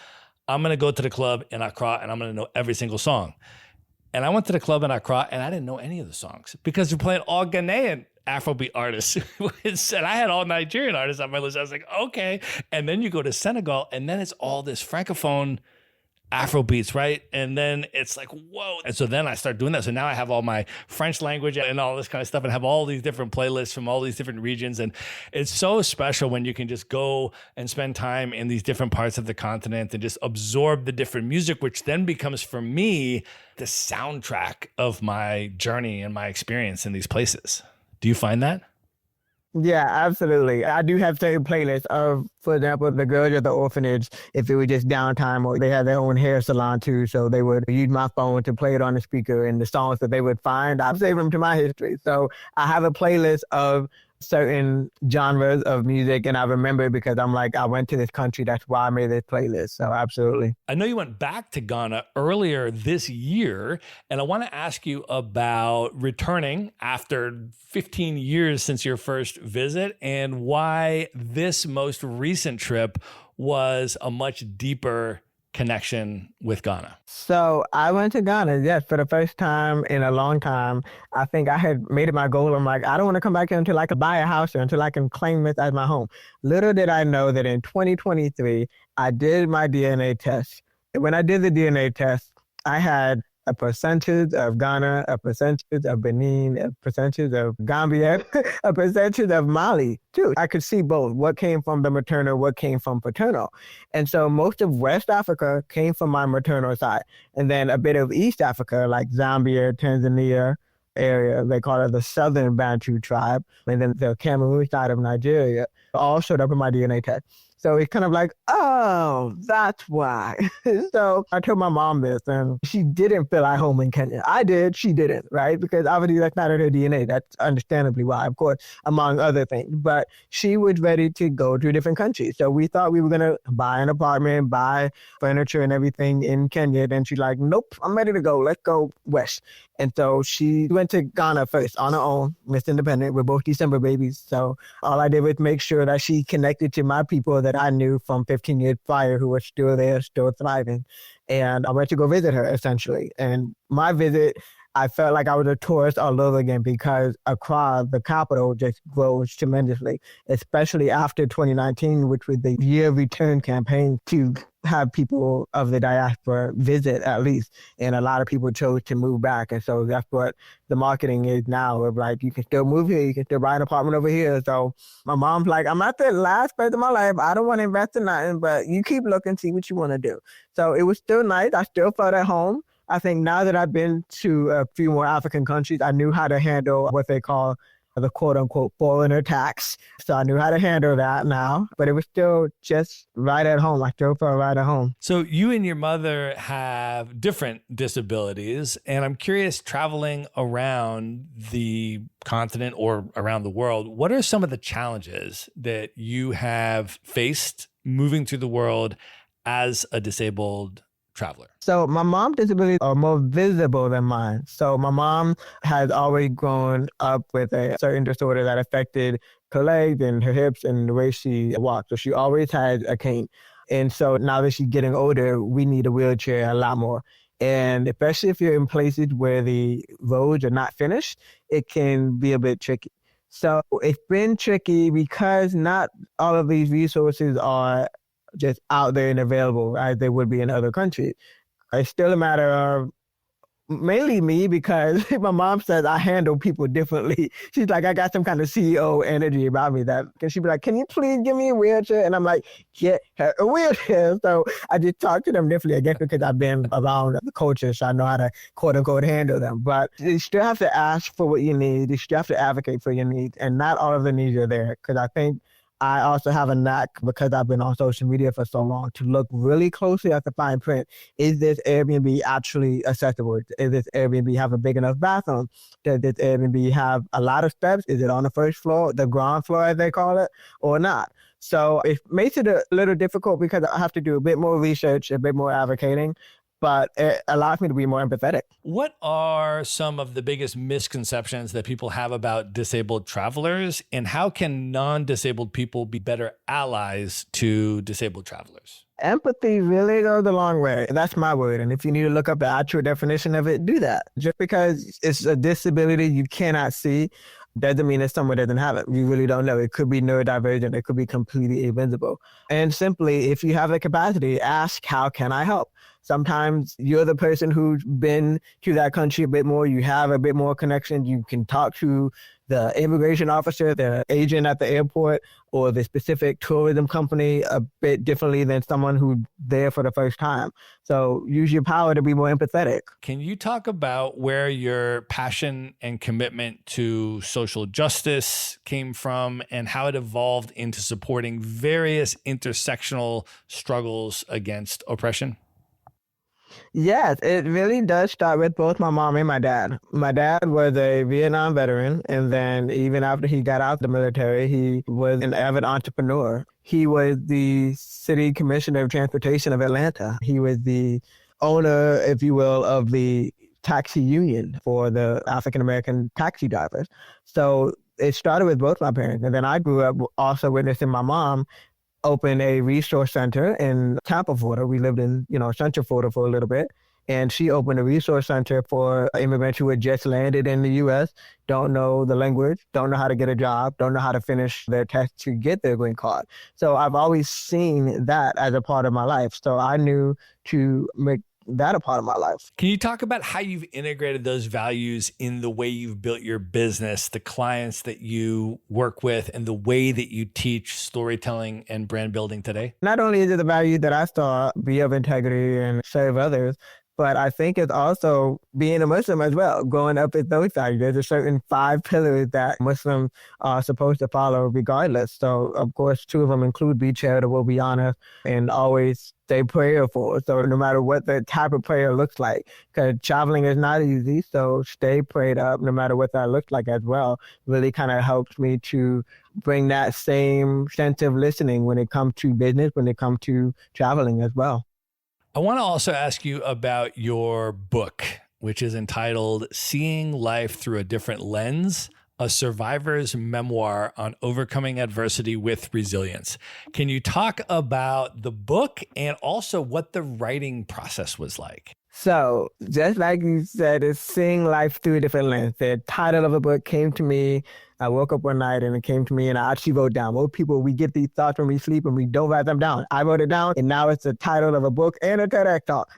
I'm going to go to the club in Accra, and I'm going to know every single song. And I went to the club in Accra, and I didn't know any of the songs because they're playing all Ghanaian Afrobeat artists. And I had all Nigerian artists on my list. I was like, okay. And then you go to Senegal, and then it's all this Francophone Afrobeats, right? And then it's like, whoa. And so then I start doing that. So now I have all my French language and all this kind of stuff, and have all these different playlists from all these different regions. And it's so special when you can just go and spend time in these different parts of the continent and just absorb the different music, which then becomes, for me, the soundtrack of my journey and my experience in these places. Do you find that? Yeah, absolutely. I do have certain playlists of, for example, the girls at the orphanage, if it was just downtime, or they had their own hair salon too, so they would use my phone to play it on the speaker, and the songs that they would find, I've saved them to my history. So I have a playlist of certain genres of music, and I remember it because I'm like, I went to this country, that's why I made this playlist. So absolutely. I know you went back to Ghana earlier this year, and I want to ask you about returning after 15 years since your first visit and why this most recent trip was a much deeper connection with Ghana. So I went to Ghana, yes, for the first time in a long time. I think I had made it my goal. I'm like, I don't want to come back here until I can buy a house or until I can claim it as my home. Little did I know that in 2023, I did my DNA test. When I did the DNA test, I had a percentage of Ghana, a percentage of Benin, a percentage of Gambia, a percentage of Mali, too. I could see both, what came from the maternal, what came from paternal. And so most of West Africa came from my maternal side. And then a bit of East Africa, like Zambia, Tanzania area, they call it the Southern Bantu tribe. And then the Cameroon side of Nigeria all showed up in my DNA test. So it's kind of like, oh, that's why. So I told my mom this, and she didn't feel at home in Kenya. I did, she didn't, right? Because obviously that's not in her DNA. That's understandably why, of course, among other things. But she was ready to go to a different country. So we thought we were going to buy an apartment, buy furniture and everything in Kenya. Then she's like, nope, I'm ready to go. Let's go west. And so she went to Ghana first on her own, Miss Independent. We're both December babies. So all I did was make sure that she connected to my people that I knew from 15 years prior who were still there, still thriving. And I went to go visit her, essentially. And my visit, I felt like I was a tourist all over again because Accra, the capital, just grows tremendously, especially after 2019, which was the year return campaign to have people of the diaspora visit at least. And a lot of people chose to move back. And so that's what the marketing is now of like, you can still move here, you can still buy an apartment over here. So my mom's like, I'm at the last phase of my life. I don't want to invest in nothing, but you keep looking, see what you want to do. So it was still nice. I still felt at home. I think now that I've been to a few more African countries, I knew how to handle what they call the quote unquote foreigner tax. So I knew how to handle that now, but it was still just right at home. I still felt right at home. So you and your mother have different disabilities, and I'm curious, traveling around the continent or around the world, what are some of the challenges that you have faced moving through the world as a disabled traveler? So my mom's disabilities are more visible than mine. So my mom has always grown up with a certain disorder that affected her legs and her hips and the way she walks. So she always had a cane. And so now that she's getting older, we need a wheelchair a lot more. And especially if you're in places where the roads are not finished, it can be a bit tricky. So it's been tricky because not all of these resources are just out there and available as they would be in other countries. It's still a matter of mainly me because my mom says I handle people differently. She's like, I got some kind of CEO energy about me that, and she'd be like, can you please give me a wheelchair? And I'm like, get her a wheelchair. So I just talk to them differently, again, because I've been around the culture, so I know how to quote unquote handle them. But you still have to ask for what you need. You still have to advocate for your needs, and not all of the needs are there. Because I think I also have a knack, because I've been on social media for so long, to look really closely at the fine print. Is this Airbnb actually accessible? Does this Airbnb have a big enough bathroom? Does this Airbnb have a lot of steps? Is it on the first floor, the ground floor as they call it, or not? So it makes it a little difficult because I have to do a bit more research, a bit more advocating, but it allows me to be more empathetic. What are some of the biggest misconceptions that people have about disabled travelers, and how can non-disabled people be better allies to disabled travelers? Empathy really goes a long way. That's my word. And if you need to look up the actual definition of it, do that. Just because it's a disability you cannot see doesn't mean that someone doesn't have it. We really don't know. It could be neurodivergent. It could be completely invisible. And simply, if you have the capacity, ask, how can I help? Sometimes you're the person who's been to that country a bit more. You have a bit more connection. You can talk to the immigration officer, the agent at the airport, or the specific tourism company a bit differently than someone who's there for the first time. So use your power to be more empathetic. Can you talk about where your passion and commitment to social justice came from and how it evolved into supporting various intersectional struggles against oppression? Yes, it really does start with both my mom and my dad. My dad was a Vietnam veteran, and then even after he got out of the military, he was an avid entrepreneur. He was the city commissioner of transportation of Atlanta. He was the owner, if you will, of the taxi union for the African American taxi drivers. So it started with both my parents. And then I grew up also witnessing my mom opened a resource center in Tampa, Florida. We lived in, Central Florida for a little bit. And she opened a resource center for immigrants who had just landed in the U.S., don't know the language, don't know how to get a job, don't know how to finish their test to get their green card. So I've always seen that as a part of my life. So I knew to make that a part of my life. Can you talk about how you've integrated those values in the way you've built your business, the clients that you work with, and the way that you teach storytelling and brand building today? Not only is it the value that I saw, be of integrity and serve others, but I think it's also being a Muslim as well, growing up with those values. There's a certain 5 pillars that Muslims are supposed to follow regardless. So, of course, 2 of them include be charitable, be honest, and always stay prayerful. So no matter what the type of prayer looks like, because traveling is not easy, so stay prayed up no matter what that looks like as well, really kind of helps me to bring that same sense of listening when it comes to business, when it comes to traveling as well. I want to also ask you about your book, which is entitled Seeing Life Through a Different Lens, a survivor's memoir on overcoming adversity with resilience. Can you talk about the book and also what the writing process was like? So, just like you said, it's seeing life through a different lens. The title of the book came to me. I woke up one night and it came to me and I actually wrote down. Most people, we get these thoughts when we sleep and we don't write them down. I wrote it down and now it's the title of a book and a TEDx talk.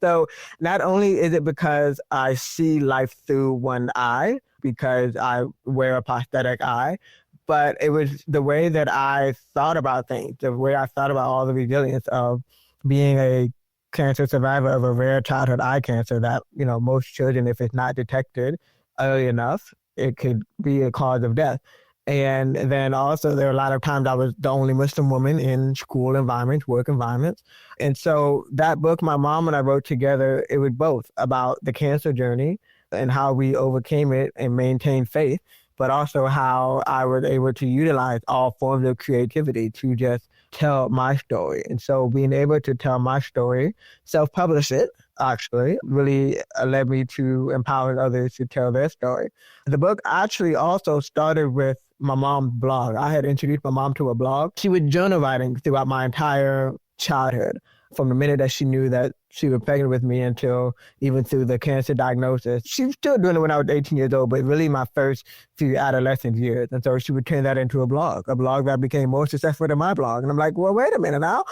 So not only is it because I see life through one eye, because I wear a prosthetic eye, but it was the way that I thought about things, the way I thought about all the resilience of being a cancer survivor of a rare childhood eye cancer that, most children, if it's not detected early enough, it could be a cause of death. And then also there were a lot of times I was the only Muslim woman in school environments, work environments. And so that book, my mom and I wrote together, it was both about the cancer journey and how we overcame it and maintained faith, but also how I was able to utilize all forms of creativity to just tell my story. And so being able to tell my story, self-publish it, actually, really led me to empower others to tell their story. The book actually also started with my mom's blog. I had introduced my mom to a blog. She was journal writing throughout my entire childhood, from the minute that she knew that she was pregnant with me until even through the cancer diagnosis. She was still doing it when I was 18 years old, but really my first few adolescent years. And so she would turn that into a blog that became more successful than my blog. And I'm like, well, wait a minute now.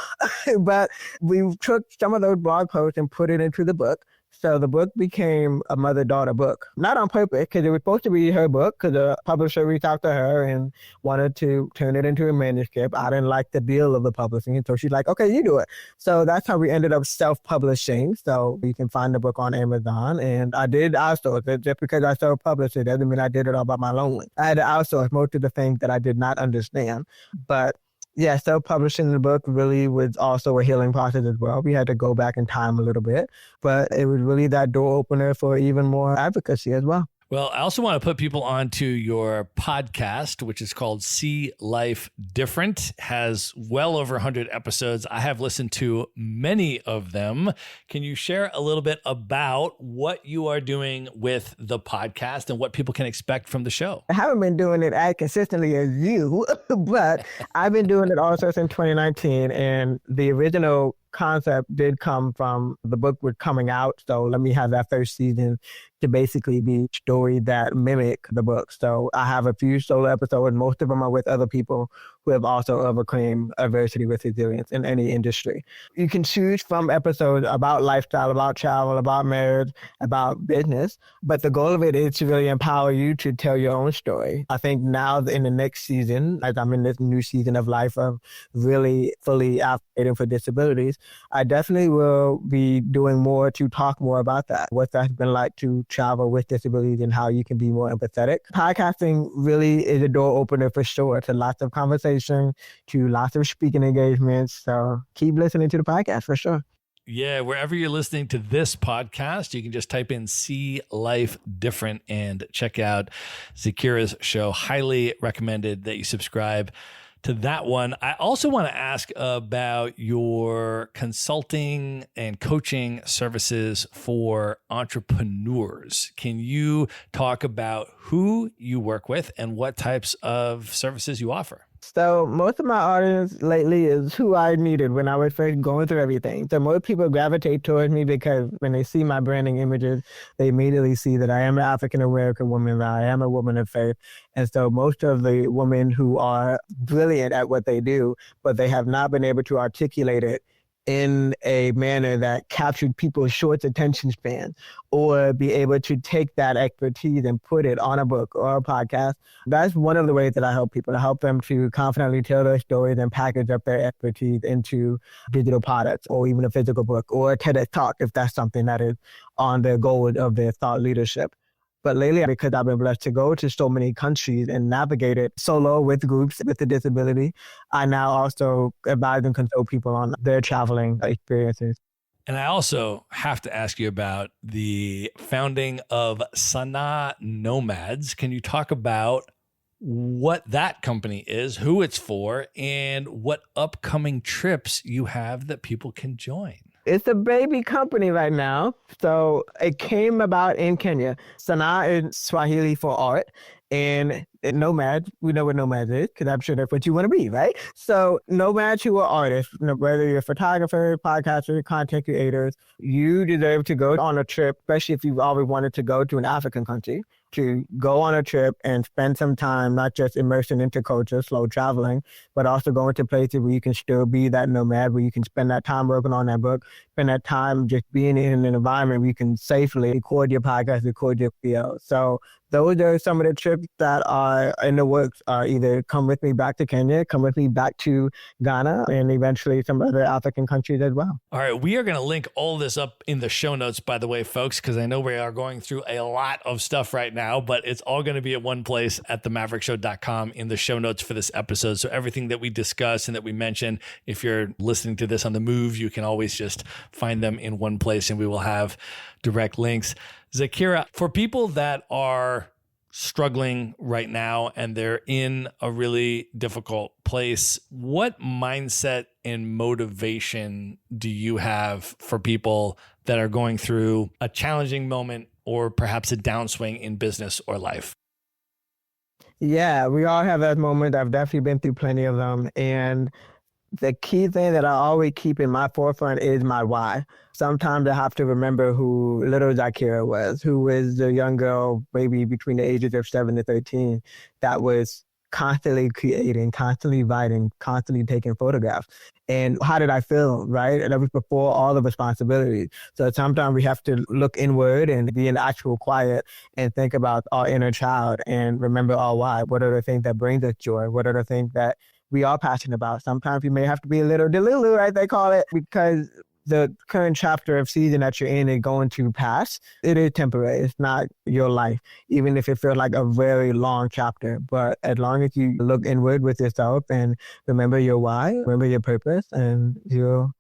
But we took some of those blog posts and put it into the book. So the book became a mother-daughter book, not on purpose, because it was supposed to be her book, because the publisher reached out to her and wanted to turn it into a manuscript. I didn't like the deal of the publishing, so she's like, okay, you do it. So that's how we ended up self-publishing. So you can find the book on Amazon, and I did outsource it. Just because I self-published it doesn't mean I did it all by my lonely. I had to outsource most of the things that I did not understand, but yeah, self-publishing the book really was also a healing process as well. We had to go back in time a little bit, but it was really that door opener for even more advocacy as well. Well, I also want to put people onto your podcast, which is called See Life Different, has well over 100 episodes. I have listened to many of them. Can you share a little bit about what you are doing with the podcast and what people can expect from the show? I haven't been doing it as consistently as you, but I've been doing it also since 2019, and the original concept did come from the book was coming out. So let me have that first season to basically be stories that mimic the book. So I have a few solo episodes. Most of them are with other people who have also overcome adversity with resilience in any industry. You can choose from episodes about lifestyle, about travel, about marriage, about business, but the goal of it is to really empower you to tell your own story. I think now in the next season, as I'm in this new season of life of really fully advocating for disabilities, I definitely will be doing more to talk more about that, what that's been like to travel with disabilities and how you can be more empathetic. Podcasting really is a door opener for sure to lots of conversation, to lots of speaking engagements. So keep listening to the podcast for sure. Yeah, wherever you're listening to this podcast, you can just type in See Life Different and check out Zaakirah's show. Highly recommended that you subscribe to that one. I also want to ask about your consulting and coaching services for entrepreneurs. Can you talk about who you work with and what types of services you offer? So most of my audience lately is who I needed when I was first going through everything. So most people gravitate towards me because when they see my branding images, they immediately see that I am an African-American woman, that I am a woman of faith. And so most of the women who are brilliant at what they do, but they have not been able to articulate it in a manner that captured people's short attention span, or be able to take that expertise and put it on a book or a podcast. That's one of the ways that I help people, to help them to confidently tell their stories and package up their expertise into digital products or even a physical book or a TEDx talk, if that's something that is on their goal of their thought leadership. But lately, because I've been blessed to go to so many countries and navigate it solo with groups with a disability, I now also advise and consult people on their traveling experiences. And I also have to ask you about the founding of Sanaa Nomads. Can you talk about what that company is, who it's for, and what upcoming trips you have that people can join? It's a baby company right now. So it came about in Kenya. Sanaa is Swahili for art. And nomads, we know what nomads is, because I'm sure that's what you want to be, right? So nomads who are artists, whether you're a photographer, podcaster, content creators, you deserve to go on a trip, especially if you've always wanted to go to an African country, to go on a trip and spend some time, not just immersing into culture, slow traveling, but also going to places where you can still be that nomad, where you can spend that time working on that book, spend that time just being in an environment where you can safely record your podcast, record your video. So those are some of the trips that are in the works. Either come with me back to Kenya, come with me back to Ghana, and eventually some other African countries as well. All right. We are going to link all this up in the show notes, by the way, folks, because I know we are going through a lot of stuff right now, but it's all going to be at one place at themaverickshow.com in the show notes for this episode. So everything that we discuss and that we mentioned, if you're listening to this on the move, you can always just find them in one place, and we will have direct links. Zaakirah, for people that are struggling right now and they're in a really difficult place, what mindset and motivation do you have for people that are going through a challenging moment or perhaps a downswing in business or life? Yeah, we all have that moment. I've definitely been through plenty of them. And the key thing that I always keep in my forefront is my why. Sometimes I have to remember who little Zaakirah was, who was the young girl, maybe between the ages of 7 to 13, that was constantly creating, constantly writing, constantly taking photographs. And how did I feel, right? And that was before all the responsibilities. So sometimes we have to look inward and be in actual quiet and think about our inner child and remember our why. What are the things that brings us joy? What are the things that we are passionate about? Sometimes you may have to be a little delulu, right? They call it, because the current chapter of season that you're in is going to pass. It is temporary. It's not your life, even if it feels like a very long chapter. But as long as you look inward with yourself and remember your why, remember your purpose, and you'll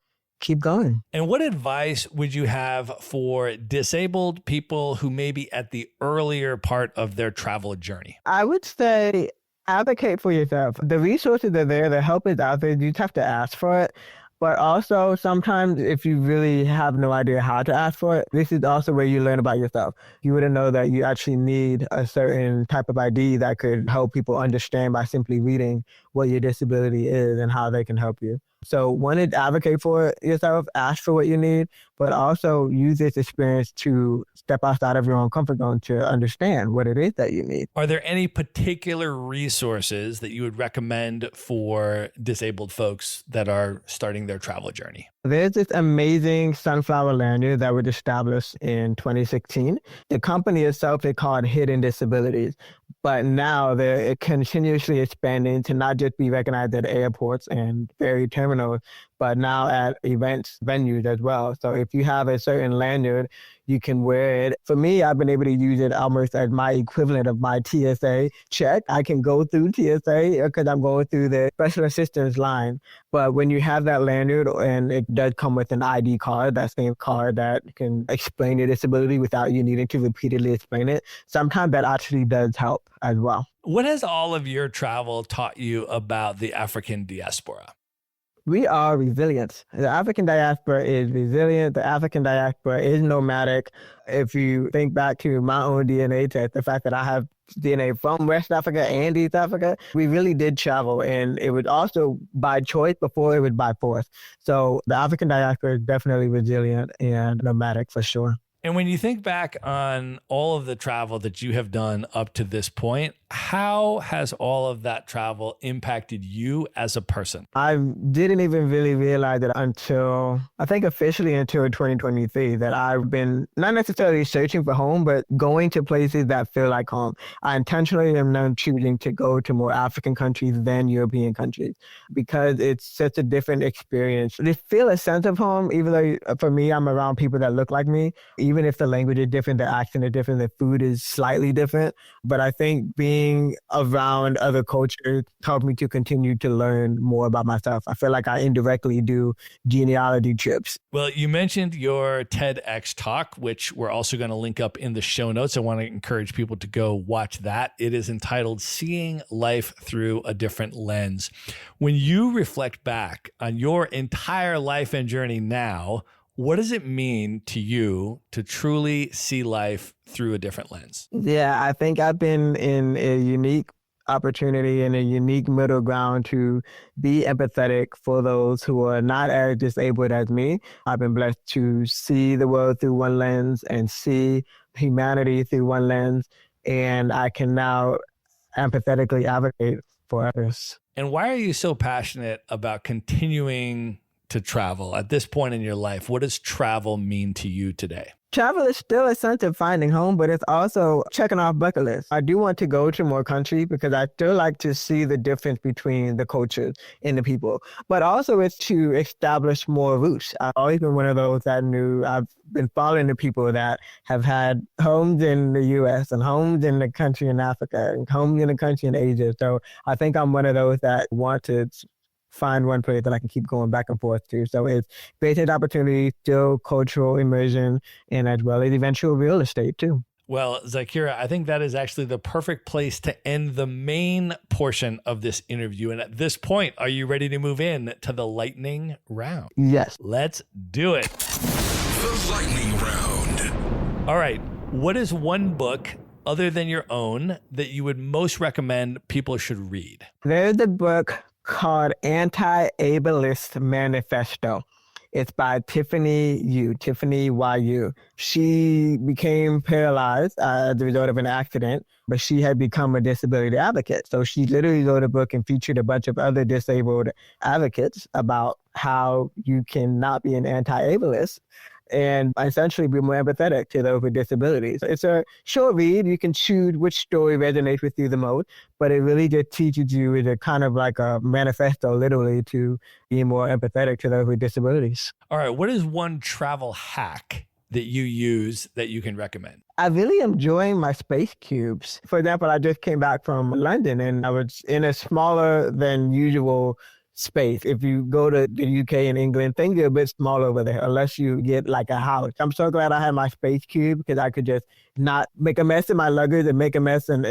keep going. And what advice would you have for disabled people who may be at the earlier part of their travel journey? I would say advocate for yourself. The resources are there. The help is out there. You just have to ask for it. But also sometimes if you really have no idea how to ask for it, this is also where you learn about yourself. You wouldn't know that you actually need a certain type of ID that could help people understand by simply reading what your disability is and how they can help you. So one is advocate for yourself, ask for what you need, but also use this experience to step outside of your own comfort zone to understand what it is that you need. Are there any particular resources that you would recommend for disabled folks that are starting their travel journey? There's this amazing sunflower lanyard that was established in 2016. The company itself is called Hidden Disabilities, but now they're continuously expanding to not just be recognized at airports and ferry terminals, but now at events venues as well. So if you have a certain lanyard, you can wear it. For me, I've been able to use it almost as my equivalent of my TSA check. I can go through TSA because I'm going through the special assistance line. But when you have that lanyard, and it does come with an ID card, that same card that can explain your disability without you needing to repeatedly explain it, sometimes that actually does help as well. What has all of your travel taught you about the African diaspora? We are resilient. The African diaspora is resilient. The African diaspora is nomadic. If you think back to my own DNA test, the fact that I have DNA from West Africa and East Africa, we really did travel. And it was also by choice before it was by force. So the African diaspora is definitely resilient and nomadic for sure. And when you think back on all of the travel that you have done up to this point, how has all of that travel impacted you as a person? I didn't even really realize it until, I think officially until 2023, that I've been not necessarily searching for home, but going to places that feel like home. I intentionally am now choosing to go to more African countries than European countries because it's such a different experience. They feel a sense of home, even though for me, I'm around people that look like me. Even if the language is different, the accent is different, the food is slightly different. But I think being around other cultures helped me to continue to learn more about myself. I feel like I indirectly do genealogy trips. Well, you mentioned your TEDx talk, which we're also going to link up in the show notes. I want to encourage people to go watch that. It is entitled Seeing Life Through a Different Lens. When you reflect back on your entire life and journey now, what does it mean to you to truly see life through a different lens? Yeah, I think I've been in a unique opportunity and a unique middle ground to be empathetic for those who are not as disabled as me. I've been blessed to see the world through one lens and see humanity through one lens, and I can now empathetically advocate for others. And why are you so passionate about continuing to travel at this point in your life? What does travel mean to you today? Travel is still a sense of finding home, but it's also checking off bucket lists. I do want to go to more countries because I still like to see the difference between the cultures and the people. But also it's to establish more roots. I've always been one of those that knew I've been following the people that have had homes in the U.S. and homes in the country in Africa and homes in the country in Asia. So I think I'm one of those that want to find one place that I can keep going back and forth to. So it's created opportunity, still cultural immersion, and as well as eventual real estate too. Well, Zaakirah, I think that is actually the perfect place to end the main portion of this interview. And at this point, are you ready to move in to the lightning round? Yes. Let's do it. The lightning round. All right. What is one book other than your own that you would most recommend people should read? There's a book called Anti-Ableist Manifesto. It's by Tiffany Yu. She became paralyzed as a result of an accident, but she had become a disability advocate. So she literally wrote a book and featured a bunch of other disabled advocates about how you cannot be an anti-ableist and essentially be more empathetic to those with disabilities. It's a short read. You can choose which story resonates with you the most, but it really just teaches you, it's a kind of like a manifesto, literally, to be more empathetic to those with disabilities. All right. What is one travel hack that you use that you can recommend? I really am enjoying my space cubes. For example, I just came back from London and I was in a smaller than usual space. If you go to the UK and England, things are a bit small over there unless you get like a house. I'm so glad I had my space cube because I could just not make a mess in my luggage and make a mess in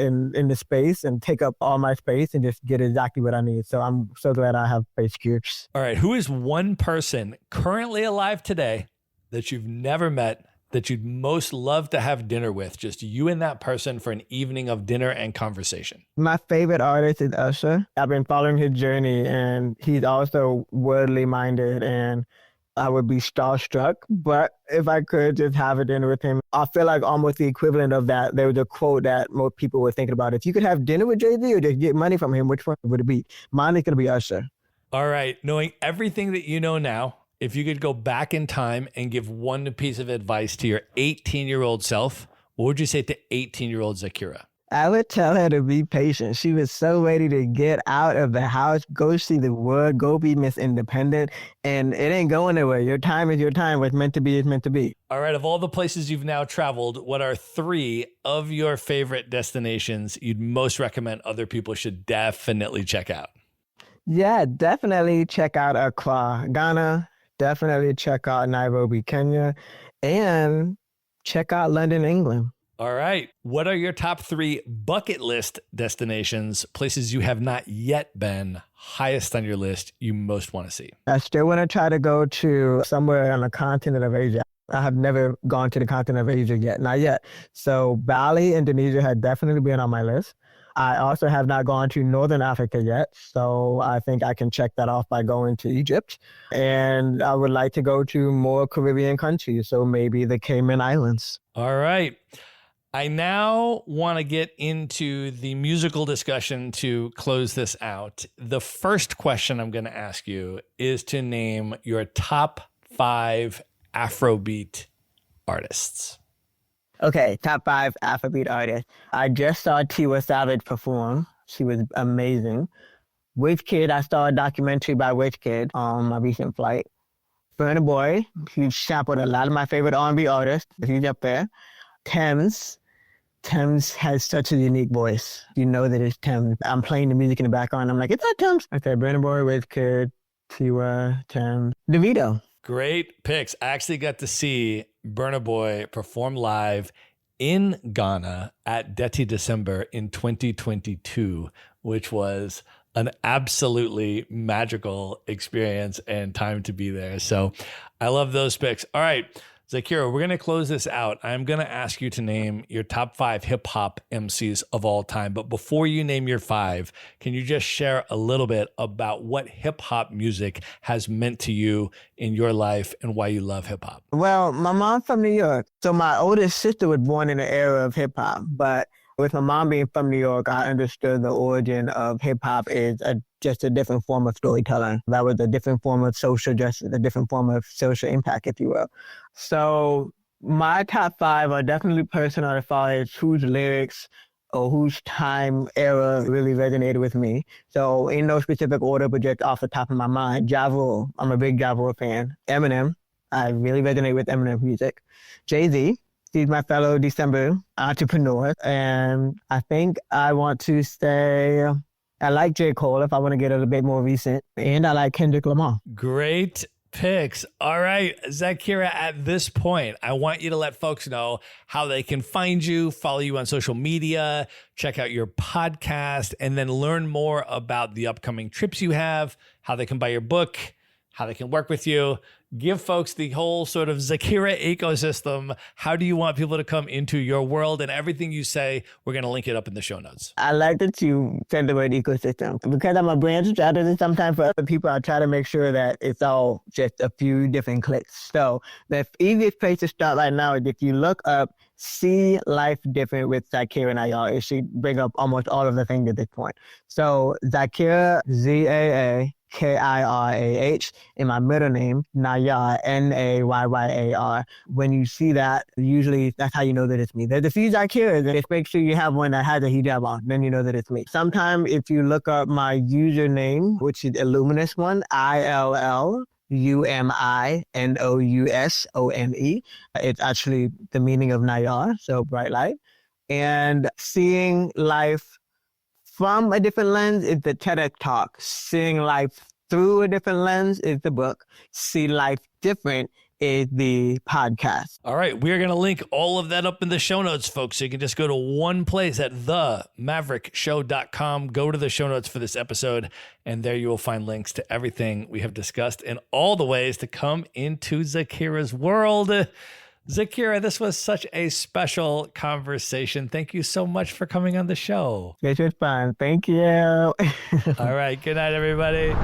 the space and take up all my space and just get exactly what I need. So I'm so glad I have space cubes. All right. Who is one person currently alive today that you've never met that you'd most love to have dinner with, just you and that person for an evening of dinner and conversation? My favorite artist is Usher. I've been following his journey and he's also worldly minded and I would be starstruck. But if I could just have a dinner with him, I feel like almost the equivalent of that. There was a quote that most people were thinking about. If you could have dinner with Jay-Z or just get money from him, which one would it be? Mine is going to be Usher. All right. Knowing everything that you know now, if you could go back in time and give one piece of advice to your 18-year-old self, what would you say to 18-year-old Zaakirah? I would tell her to be patient. She was so ready to get out of the house, go see the world, go be Miss Independent, and it ain't going anywhere. Your time is your time. What's meant to be is meant to be. All right, of all the places you've now traveled, what are 3 of your favorite destinations you'd most recommend other people should definitely check out? Yeah, definitely check out Accra, Ghana. Definitely check out Nairobi, Kenya, and check out London, England. All right. What are your top 3 bucket list destinations, places you have not yet been, highest on your list, you most want to see? I still want to try to go to somewhere on the continent of Asia. I have never gone to the continent of Asia yet, not yet. So Bali, Indonesia had definitely been on my list. I also have not gone to Northern Africa yet, so I think I can check that off by going to Egypt. And I would like to go to more Caribbean countries, so maybe the Cayman Islands. All right. I now want to get into the musical discussion to close this out. The first question I'm going to ask you is to name your top 5 Afrobeat artists. Okay, top 5 Afrobeat artists. I just saw Tiwa Savage perform. She was amazing. Wizkid, I saw a documentary by Wizkid on my recent flight. Burna Boy, he sampled a lot of my favorite R&B artists. He's up there. Thames has such a unique voice. You know that it's Thames. I'm playing the music in the background. I'm like, it's not Thames. I said Burna Boy, Wizkid, Tiwa, Thames, DeVito. Great picks. I actually got to see Burna Boy perform live in Ghana at Deti December in 2022, which was an absolutely magical experience and time to be there. So I love those picks. All right, Zaakirah, we're going to close this out. I'm going to ask you to name your top 5 hip hop MCs of all time. But before you name your 5, can you just share a little bit about what hip hop music has meant to you in your life and why you love hip hop? Well, my mom's from New York. So my oldest sister was born in the era of hip hop. But with my mom being from New York, I understood the origin of hip hop is just a different form of storytelling. That was a different form of social justice, a different form of social impact, if you will. So my top 5 are definitely personal as far as whose lyrics or whose time era really resonated with me. So in no specific order, but just off the top of my mind, Ja Rule. I'm a big Ja Rule fan. Eminem. I really resonate with Eminem music. Jay-Z. He's my fellow December entrepreneur. And I think I want to say I like J. Cole if I want to get a little bit more recent. And I like Kendrick Lamar. Great picks. All right, Zaakirah, at this point, I want you to let folks know how they can find you, follow you on social media, check out your podcast, and then learn more about the upcoming trips you have, how they can buy your book, how they can work with you. Give folks the whole sort of Zaakirah ecosystem. How do you want people to come into your world? And everything you say, we're going to link it up in the show notes. I like that you said the word ecosystem. Because I'm a brand strategist, sometimes for other people, I try to make sure that it's all just a few different clicks. So the easiest place to start right now is if you look up See Life Different with Zaakirah Nayar. It should bring up almost all of the things at this point. So Zaakirah, Zaakirah, and my middle name, Nayar, Nayyar. When you see that, usually that's how you know that it's me. There's a few Zaakirahs, and just make sure you have one that has a hijab on, then you know that it's me. Sometimes if you look up my username, which is Illuminous one, ILLUMINOUSONE, it's actually the meaning of Nayar, so bright light. And seeing life from a different lens is the TEDx talk. Seeing life through a different lens is the book. See Life Different is the podcast. All right. We are going to link all of that up in the show notes, folks. So you can just go to one place at themaverickshow.com. Go to the show notes for this episode, and there you will find links to everything we have discussed and all the ways to come into Zaakirah's world. Zaakirah, this was such a special conversation. Thank you so much for coming on the show. This was fun. Thank you. All right. Good night, everybody.